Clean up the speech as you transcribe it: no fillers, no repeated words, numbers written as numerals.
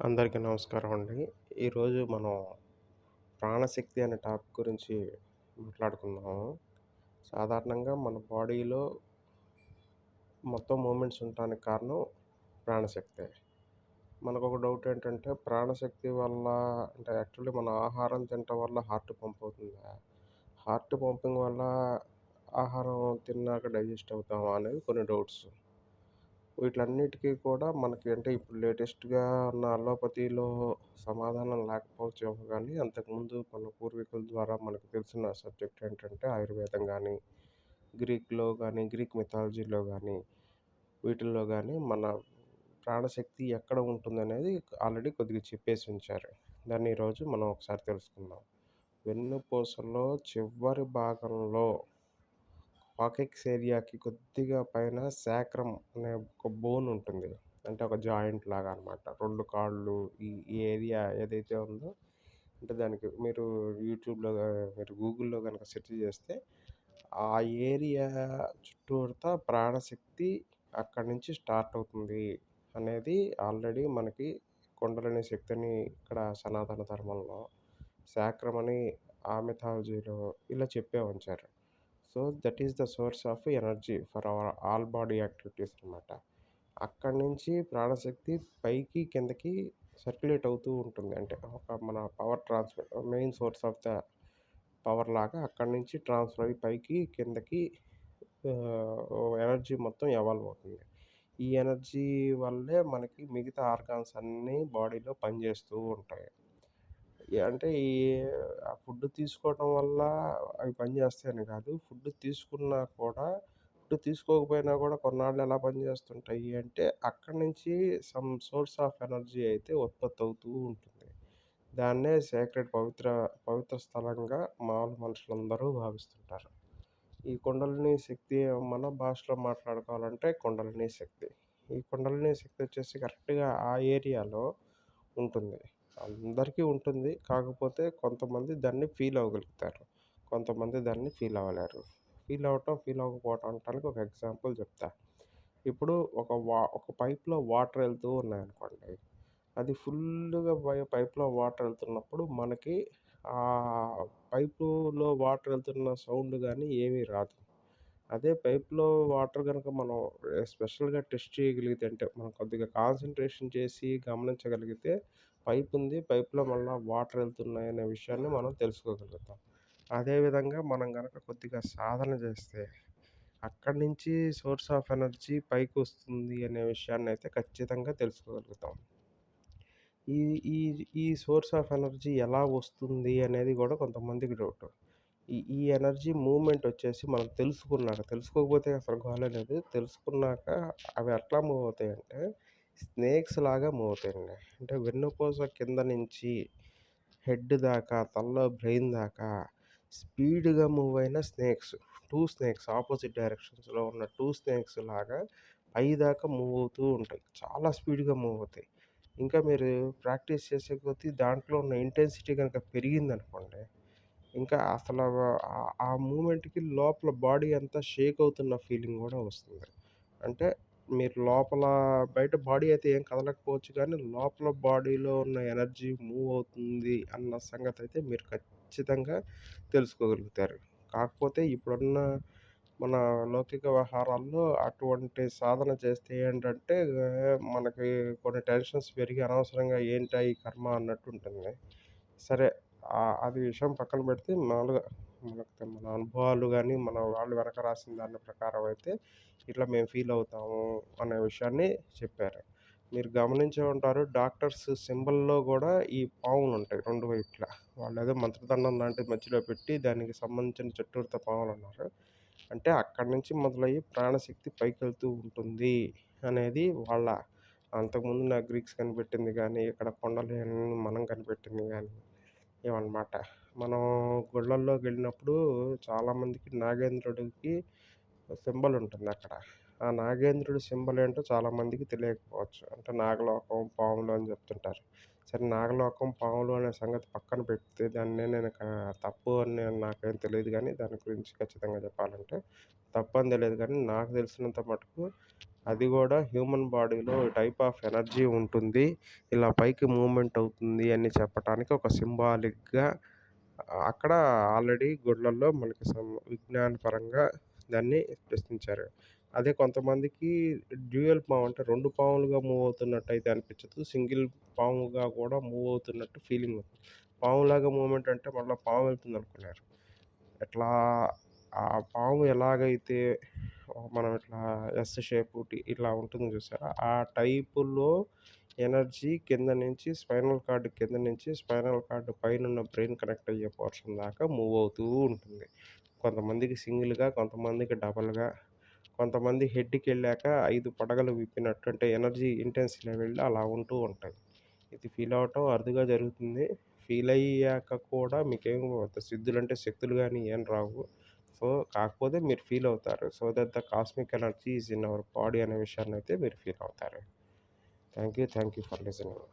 అందరికీ నమస్కారం అండి. ఈరోజు మనం ప్రాణశక్తి అనే టాపిక్ గురించి మాట్లాడుకుందాము. సాధారణంగా మన బాడీలో మొత్తం మూమెంట్స్ ఉండటానికి కారణం ప్రాణశక్తే. మనకొక డౌట్ ఏంటంటే ప్రాణశక్తి వల్ల అంటే యాక్చువల్లీ మన ఆహారం తినటం వల్ల హార్ట్ పంప్ అవుతుందా? హార్ట్ పంపింగ్ వల్ల ఆహారం తిన్నాక డైజెస్ట్ అవుతామా అనేది కొన్ని డౌట్స్. వీటిలన్నిటికి కూడా మనకి అంటే ఇప్పుడు లేటెస్ట్‌గా ఉన్న అల్లోపతిలో సమాధానం లేకపోవచ్చేమో గానీ, అంతకుముందు మన పూర్వీకుల ద్వారా మనకు తెలిసిన సబ్జెక్ట్ ఏంటంటే ఆయుర్వేదం గానీ, గ్రీక్ మిథాలజీలో గానీ, వీటిల్లో గానీ మన ప్రాణశక్తి ఎక్కడ ఉంటుందనేది ఆల్రెడీ కొద్దిగా చెప్పేసి ఉంచారు. దాన్ని ఈరోజు మనం ఒకసారి తెలుసుకుందాం. వెన్నుపూసలో చివరి భాగంలో కాక్సిక్స్ ఏరియాకి కొద్దిగా పైన సాక్రమ్ అనే ఒక బోన్ ఉంటుంది. అంటే ఒక జాయింట్ లాగా అనమాట. 2 కాళ్ళు ఈ ఏరియా ఏదైతే ఉందో అంటే దానికి మీరు మీరు గూగుల్‌లో గనుక సెర్చ్ చేస్తే ఆ ఏరియా చుట్టూతా ప్రాణశక్తి అక్కడి నుంచి స్టార్ట్ అవుతుంది అనేది ఆల్రెడీ మనకి కుండలిని శక్తి అని ఇక్కడ సనాతన ధర్మంలో, సాక్రమ్ అని ఆ మిథాలజీలో ఇలా చెప్పే ఉంచారు. So, that is the source of energy for our all body activities అనమాట. అక్కడి నుంచి ప్రాణశక్తి పైకి, కిందకి సర్క్యులేట్ అవుతూ ఉంటుంది. అంటే ఒక మన power transfer main source of the power లాగా అక్కడి నుంచి ట్రాన్స్‌ఫర్ అయ్యి పైకి, కిందకి ఎనర్జీ మొత్తం ఎవాల్వ్ అవుతుంది. ఈ ఎనర్జీ వల్లే మనకి మిగతా ఆర్గాన్స్ అన్నీ బాడీలో పనిచేస్తూ ఉంటాయి. అంటే ఆ ఫుడ్ తీసుకోవటం వల్ల అవి పనిచేస్తాయని కాదు. ఫుడ్ తీసుకోకపోయినా కూడా కొన్నాళ్ళు ఎలా పనిచేస్తుంటాయి అంటే, అక్కడి నుంచి సమ్ సోర్స్ ఆఫ్ ఎనర్జీ అయితే ఉత్పత్తి అవుతూ ఉంటుంది. దాన్నే సేక్రెడ్ పవిత్ర స్థలంగా మామూలు మనుషులందరూ భావిస్తుంటారు. ఈ కుండలిని శక్తి మన భాషలో మాట్లాడుకోవాలంటే కుండలిని శక్తి. ఈ కుండలిని శక్తి వచ్చేసి కరెక్ట్‌గా ఆ ఏరియాలో ఉంటుంది. అందరికీ ఉంటుంది. కాకపోతే కొంతమంది దాన్ని ఫీల్ అవ్వగలుగుతారు. కొంతమంది దాన్ని ఫీల్ అవ్వలేరు. ఫీల్ అవ్వకపోవటం అనటానికి ఒక ఎగ్జాంపుల్ చెప్తా. ఇప్పుడు ఒక పైప్‌లో వాటర్ ఎళ్తూ ఉన్నాయనుకోండి. అది ఫుల్లుగా పైప్‌లో వాటర్ ఎళ్తున్నప్పుడు మనకి పైపులో వాటర్ ఎళ్తున్న సౌండ్ గానీ ఏమీ రాదు. అదే పైప్‌లో వాటర్ గనక మనం స్పెషల్‌గా టెస్ట్ చేయగలిగితే అంటే మనం కొద్దిగా కాన్సంట్రేషన్ చేసి గమనించగలిగితే పైపుంది. పైప్‌లో మళ్ళా వాటర్ ఎళ్తున్నాయనే విషయాన్ని మనం తెలుసుకోగలుగుతాం. అదే విధంగా మనం గనక కొద్దిగా సాధన చేస్తే అక్కడి నుంచి సోర్స్ ఆఫ్ ఎనర్జీ పైకొస్తుంది అనే విషయాన్నయితే ఖచ్చితంగా తెలుసుకోగలుగుతాం. ఈ ఈ ఈ సోర్స్ ఆఫ్ ఎనర్జీ ఎలా వస్తుంది అనేది గూడా కొంతమందికి డౌటు. ఈ ఎనర్జీ మూవ్‌మెంట్ వచ్చేసి మనం తెలుసుకోకపోతే అసలు గోలే లేదు. తెలుసుకున్నాక అవి ఎట్లా మూవ్ అవుతాయంటే, స్నేక్స్ లాగా మూవ్ అవుతాయండి. అంటే వెన్నుపూస కింద నుంచి హెడ్ దాకా, తలలో బ్రెయిన్ దాకా స్పీడ్‌గా మూవ్ అయిన స్నేక్స్. 2 స్నేక్స్ ఆపోజిట్ డైరెక్షన్స్‌లో ఉన్న 2 స్నేక్స్ లాగా పైదాకా మూవ్ అవుతూ ఉంటాయి. చాలా స్పీడ్‌గా మూవ్ అవుతాయి. ఇంకా మీరు ప్రాక్టీస్ చేసే కొద్దీ దాంట్లో ఉన్న ఇంటెన్సిటీ గనుక పెరిగిందనుకోండి, ఇంకా అసలు ఆ మూవ్‌మెంట్‌కి లోపల బాడీ అంతా షేక్ అవుతున్న ఫీలింగ్ గూడా వస్తుంది. అంటే మీరు బయట బాడీ అయితే ఏం కదలకపోవచ్చు గానీ, లోపల బాడీలో ఉన్న ఎనర్జీ మూవ్ అవుతుంది అన్న సంగతయితే మీరు ఖచ్చితంగా తెలుసుకోగలుగుతారు. కాకపోతే ఇప్పుడున్న మన లౌకిక వ్యవహారాల్లో అటువంటి సాధన చేస్తే ఏంటంటే, మనకి కొన్ని టెన్షన్స్ పెరిగి అనవసరంగా ఏంటా ఈ కర్మ అన్నట్టుంటుంది. సరే అది విషయం పక్కన పెడితే మామూలుగా మన అనుభవాలు గానీ, మన వాళ్ళు వెనక రాసిన దాని ప్రకారం అయితే ఇట్లా మేము ఫీల్ అవుతాము అనే విషయాన్ని చెప్పారు. మీరు గమనించే ఉంటారు డాక్టర్స్ సింబల్‌లో గూడా ఈ పాములుంటాయి 2 వైపులా. వాళ్ళేదో మంత్రదండం లాంటిది మధ్యలో పెట్టి దానికి సంబంధించిన చుట్టూతా పాములున్నారు. అంటే అక్కడి నుంచి మొదలయ్యి ప్రాణశక్తి పైకెళ్తూ ఉంటుంది అనేది అంతకుముందు గ్రీక్స్ కనిపెట్టింది గానీ, ఇక్కడ కొండలని మనం కనిపెట్టింది గానీ ఇవన్నమాట. మనం గుళ్ళల్లోకెళ్ళినప్పుడు చాలామందికి నాగేంద్రుడికి సింబల్ ఉంటుందక్కడ. ఆ నాగేంద్రుడి సింబల్ ఏంటో చాలామందికి తెలియకపోవచ్చు. అంటే నాగలోకం, పాములు అని చెప్తుంటారు. సరే నాగలోకం, పాములు అనే సంగతి పక్కన పెడితే దాన్ని నేను తప్పు అని నాకేం తెలీదు గానీ, దాని గురించి ఖచ్చితంగా చెప్పాలంటే తప్పని తెలీదు గానీ, నాకు తెలిసినంత మటుకు అది గూడా హ్యూమన్ బాడీలో టైప్ ఆఫ్ ఎనర్జీ ఉంటుంది. ఇలా పైకి మూవ్‌మెంట్ అవుతుంది అని చెప్పటానికి ఒక సింబాలిక్‌గా అక్కడ ఆల్రెడీ గుడ్లల్లో మనకి విజ్ఞానపరంగా దాన్ని ప్రశ్నించారు. అదే కొంతమందికి డ్యూయల్ పాము అంటే 2 పాములుగా మూవ్ అవుతున్నట్టయితే అనిపించదు. సింగిల్ పాముగా కూడా మూవ్ అవుతున్నట్టు ఫీలింగ్ ఉంది. పాములాగా మూవ్‌మెంట్ అంటే మళ్ళా పాము వెళ్తుందనుకున్నారు. ఎట్లా ఆ పాము ఎలాగైతే మనం ఇట్లా ఎస్ షేపు ఇట్లా ఉంటుంది చూసారా? ఆ టైపులో ఎనర్జీ కింద నుంచి స్పైనల్ కార్డ్ కింద నుంచి స్పైనల్ కార్డ్ పైనున్న బ్రెయిన్ కనెక్ట్ అయ్యే పోర్షన్ దాకా మూవ్ అవుతూ ఉంటుంది. కొంతమందికి సింగిల్‌గా, కొంతమందికి డబల్‌గా, కొంతమంది హెడ్‌కెళ్ళాక 5 పడగలు విప్పినట్టు అంటే ఎనర్జీ ఇంటెన్స్ లెవెల్‌లో అలా ఉంటూ ఉంటాయి. ఇది ఫీల్ అవ్వటం అరుదుగా జరుగుతుంది. ఫీల్ అయ్యాక కూడా మీకేం సిద్ధులంటే శక్తులు గాని ఏం రావు. సో, కాకపోతే మీరు ఫీల్ అవుతారు. So that the cosmic energy is in our body అనే విషయాన్నయితే మీరు ఫీల్ అవుతారు. Thank you for listening.